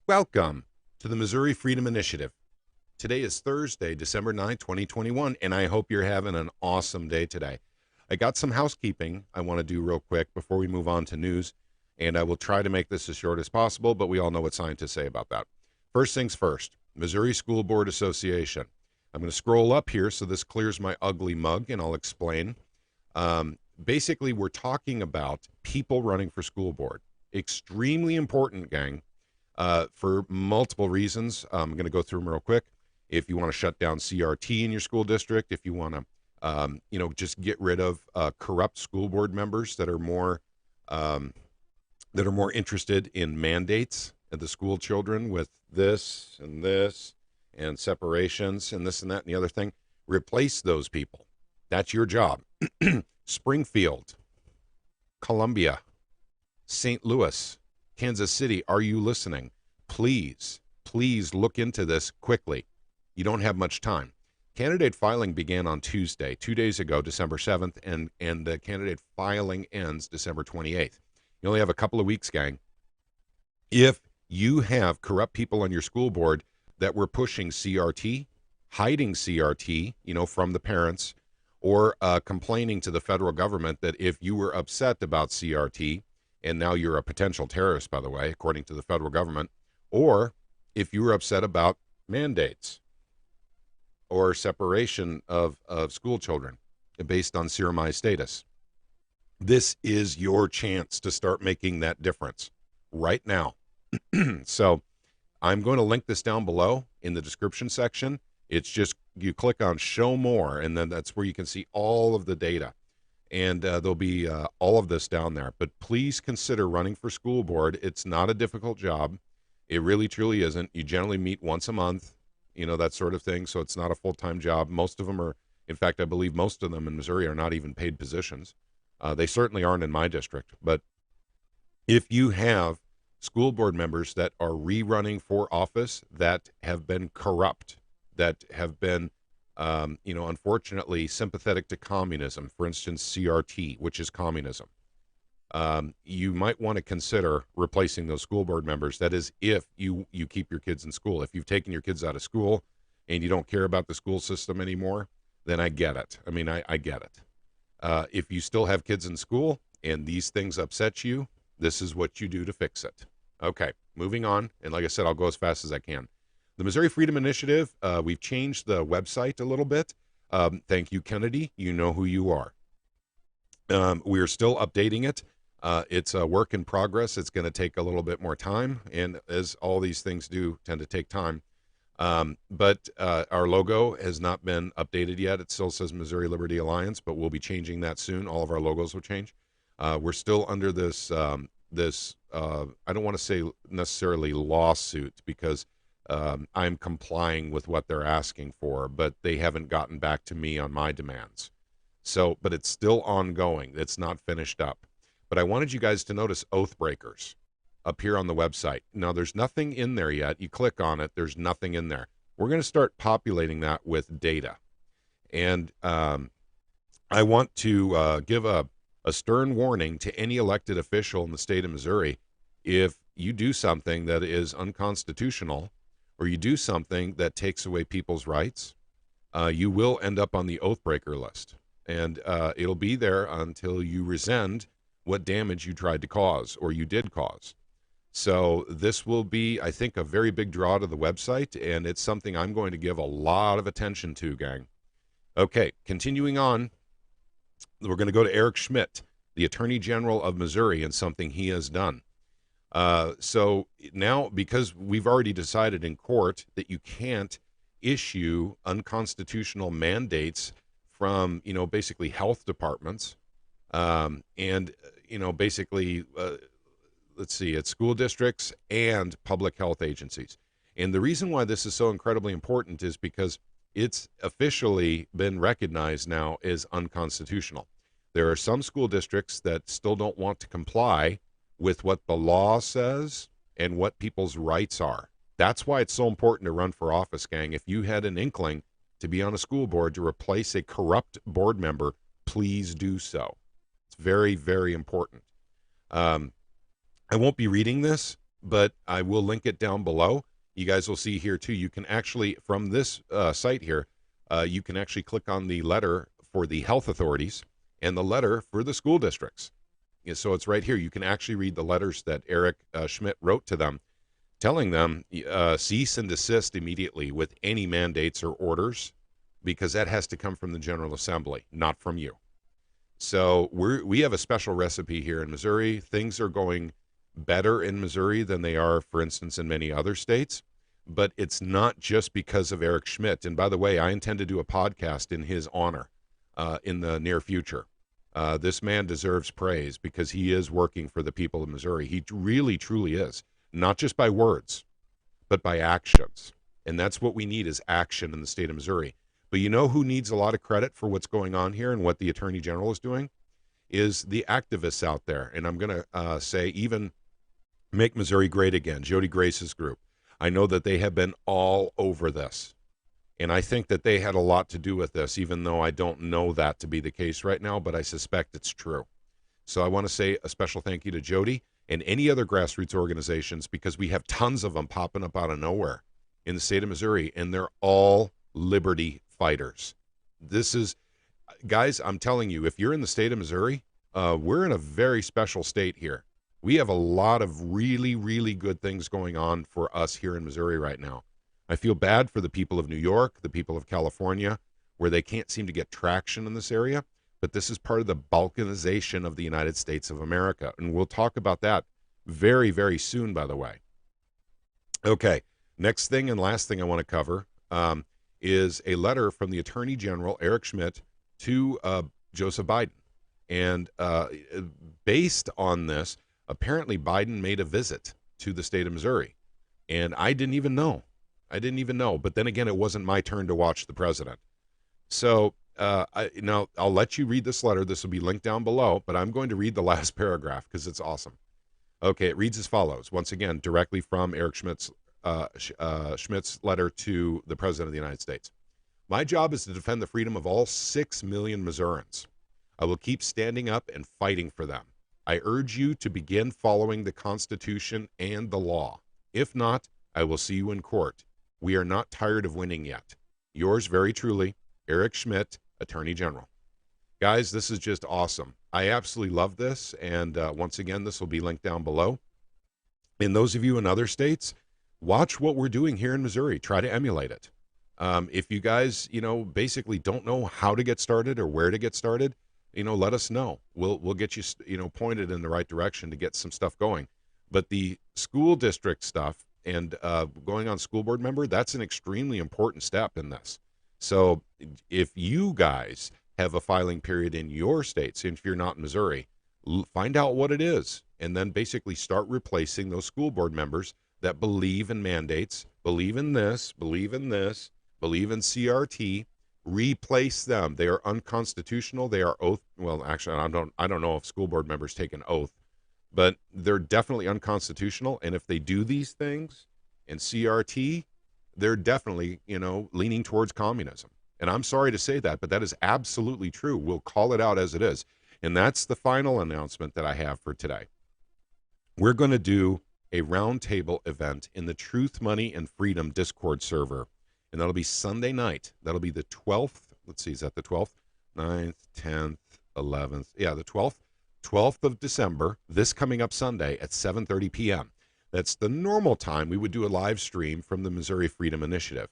Welcome to the Missouri Freedom Initiative. Today is Thursday, December 9th, 2021, and I hope you're having an awesome day today. I got some housekeeping I want to do real quick before we move on to news, and I will try to make this as short as possible, but we all know what scientists say about that. First things first, Missouri School Board Association. I'm going to scroll up here so this clears my ugly mug, and I'll explain. Basically, we're talking about people running for school board. Extremely important, gang. For multiple reasons. I'm going to go through them real quick. If you want to shut down CRT in your school district, if you want to, just get rid of corrupt school board members that are more interested in mandates of the school children with this and separations and this and that and the other thing, replace those people. That's your job. Springfield, Columbia, St. Louis, Kansas City, are you listening? Please look into this quickly. You don't have much time. Candidate filing began on Tuesday, 2 days ago, December 7th, and the candidate filing ends December 28th. You only have a couple of weeks, gang. If you have corrupt people on your school board that were pushing CRT, hiding CRT, from the parents, or complaining to the federal government that if you were upset about CRT, and now you're a potential terrorist, by the way, according to the federal government, or if you were upset about mandates or separation of school children based on serumized status. This is your chance to start making that difference right now. So I'm going to link this down below in the description section. It's just, you click on show more, and then that's where you can see all of the data. And there'll be all of this down there. But please consider running for school board. It's not a difficult job. It really, truly isn't. You generally meet once a month, that sort of thing. So it's not a full-time job. Most of them are, in fact, I believe most of them in Missouri are not even paid positions. They certainly aren't in my district. But if you have school board members that are rerunning for office that have been corrupt, that have been unfortunately sympathetic to communism, for instance, CRT, which is communism, you might want to consider replacing those school board members. That is, if you keep your kids in school. If you've taken your kids out of school and you don't care about the school system anymore, then I get it. I get it. If you still have kids in school and these things upset you, this is what you do to fix it. Okay, moving on. And like I said, I'll go as fast as I can. The Missouri Freedom Initiative, we've changed the website a little bit. Thank you, Kennedy. You know who you are. We are still updating it. It's a work in progress. It's going to take a little bit more time, and as all these things do, tend to take time. But our logo has not been updated yet. It still says Missouri Liberty Alliance, but we'll be changing that soon. All of our logos will change. We're still under this, I don't want to say necessarily lawsuit, because I'm complying with what they're asking for, but they haven't gotten back to me on my demands. So, but it's still ongoing. It's not finished up. But I wanted you guys to notice oath breakers up here on the website. Now, there's nothing in there yet. You click on it, there's nothing in there. We're going to start populating that with data. And I want to give a stern warning to any elected official in the state of Missouri. If you do something that is unconstitutional, or you do something that takes away people's rights, you will end up on the oath breaker list. And it'll be there until you rescind what damage you tried to cause or you did cause. So this will be, I think, a very big draw to the website, and it's something I'm going to give a lot of attention to, gang. Okay, continuing on, we're going to go to Eric Schmitt, the Attorney General of Missouri, and something he has done. So now, because we've already decided in court that you can't issue unconstitutional mandates from, basically health departments, and, basically, let's see, it's school districts and public health agencies. And the reason why this is so incredibly important is because it's officially been recognized now as unconstitutional. There are some school districts that still don't want to comply with what the law says and what people's rights are. That's why it's so important to run for office, gang. If you had an inkling to be on a school board to replace a corrupt board member, please do so. It's very, very important. I won't be reading this, but I will link it down below. You guys will see here too. You can actually, from this site here, you can actually click on the letter for the health authorities and the letter for the school districts. Yeah, so it's right here. You can actually read the letters that Eric Schmitt wrote to them, telling them cease and desist immediately with any mandates or orders, because that has to come from the General Assembly, not from you. So we have a special recipe here in Missouri. Things are going better in Missouri than they are, for instance, in many other states. But it's not just because of Eric Schmitt. And by the way, I intend to do a podcast in his honor in the near future. This man deserves praise because he is working for the people of Missouri. He really, truly is, not just by words, but by actions. And that's what we need, is action in the state of Missouri. But you know who needs a lot of credit for what's going on here and what the Attorney General is doing? Is the activists out there. And I'm going to say even Make Missouri Great Again, Jody Grace's group. I know that they have been all over this. And I think that they had a lot to do with this, even though I don't know that to be the case right now, but I suspect it's true. So I want to say a special thank you to Jody and any other grassroots organizations, because we have tons of them popping up out of nowhere in the state of Missouri, and they're all liberty fighters. This is, guys, I'm telling you, if you're in the state of Missouri, we're in a very special state here. We have a lot of really, really good things going on for us here in Missouri right now. I feel bad for the people of New York, the people of California, where they can't seem to get traction in this area. But this is part of the balkanization of the United States of America. And we'll talk about that very, very soon, by the way. Okay, next thing and last thing I want to cover is a letter from the Attorney General, Eric Schmitt, to Joseph Biden. And based on this, apparently Biden made a visit to the state of Missouri. And I didn't even know. But then again, it wasn't my turn to watch the president. So now I'll let you read this letter. This will be linked down below, but I'm going to read the last paragraph because it's awesome. Okay, it reads as follows. Once again, directly from Eric Schmitt's letter to the President of the United States. My job is to defend the freedom of all 6 million Missourians. I will keep standing up and fighting for them. I urge you to begin following the Constitution and the law. If not, I will see you in court. We are not tired of winning yet. Yours very truly, Eric Schmitt, Attorney General. Guys, this is just awesome. I absolutely love this. And once again, this will be linked down below. And those of you in other states, watch what we're doing here in Missouri. Try to emulate it. If you guys, basically don't know how to get started or where to get started, let us know. We'll get you, pointed in the right direction to get some stuff going. But the school district stuff and going on school board member, that's an extremely important step in this. So if you guys have a filing period in your states, if you're not in Missouri, find out what it is, and then basically start replacing those school board members that believe in mandates, believe in this, believe in CRT. Replace them. They are unconstitutional. They are oath. Well, actually, I don't know if school board members take an oath, but they're definitely unconstitutional. And if they do these things in CRT, they're definitely, leaning towards communism. And I'm sorry to say that, but that is absolutely true. We'll call it out as it is. And that's the final announcement that I have for today. We're going to do a roundtable event in the Truth, Money, and Freedom Discord server. And that'll be Sunday night. That'll be the 12th. Let's see, is that the 12th? 9th, 10th, 11th. Yeah, the 12th. 12th of December, this coming up Sunday at 7:30 p.m. That's the normal time we would do a live stream from the Missouri Freedom Initiative.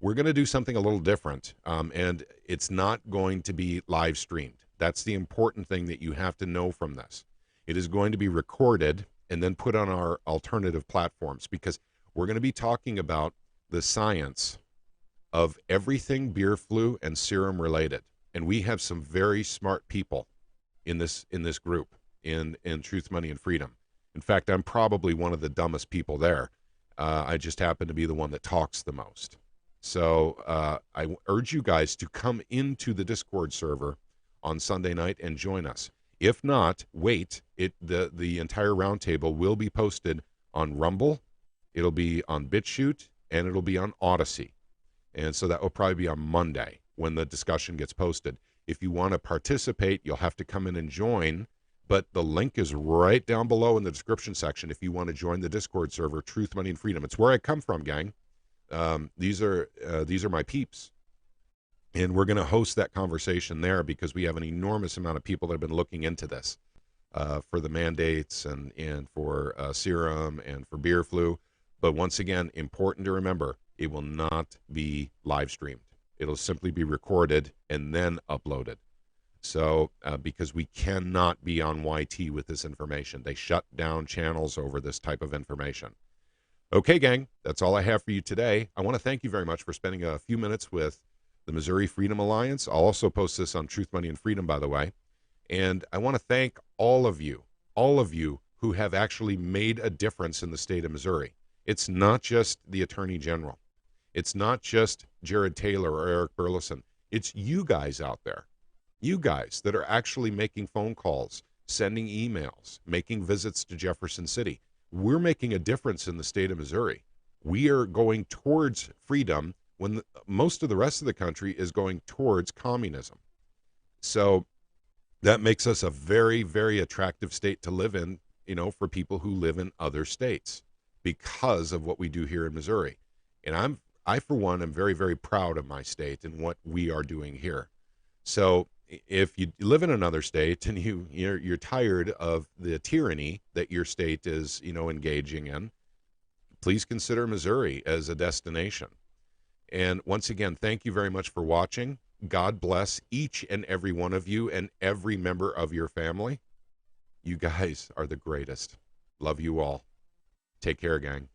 We're going to do something a little different, and it's not going to be live streamed. That's the important thing that you have to know from this. It is going to be recorded and then put on our alternative platforms, because we're going to be talking about the science of everything beer flu and serum related. And we have some very smart people in this group, in Truth, Money, and Freedom. In fact, I'm probably one of the dumbest people there. I just happen to be the one that talks the most. So I urge you guys to come into the Discord server on Sunday night and join us. If not, wait. The entire roundtable will be posted on Rumble. It'll be on BitChute, and it'll be on Odyssey. And so that will probably be on Monday when the discussion gets posted. If you want to participate, you'll have to come in and join But the link is right down below in the description section if you want to join the Discord server, Truth, Money, and Freedom. It's where I come from, gang. These are my peeps. And we're going to host that conversation there because we have an enormous amount of people that have been looking into this for the mandates and for serum and for beer flu. But once again, important to remember, it will not be live streamed. It'll simply be recorded and then uploaded. So because we cannot be on YT with this information. They shut down channels over this type of information. Okay, gang, that's all I have for you today. I want to thank you very much for spending a few minutes with the Missouri Freedom Alliance. I'll also post this on Truth, Money, and Freedom, by the way. And I want to thank all of you who have actually made a difference in the state of Missouri. It's not just the Attorney General. It's not just Jared Taylor or Eric Burleson. It's you guys out there. You guys that are actually making phone calls, sending emails, making visits to Jefferson City. We're making a difference in the state of Missouri. We are going towards freedom when most of the rest of the country is going towards communism. So that makes us a very, very attractive state to live in, for people who live in other states because of what we do here in Missouri. And I, for one, am very, very proud of my state and what we are doing here. So if you live in another state and you're tired of the tyranny that your state is, engaging in, please consider Missouri as a destination. And once again, thank you very much for watching. God bless each and every one of you and every member of your family. You guys are the greatest. Love you all. Take care, gang.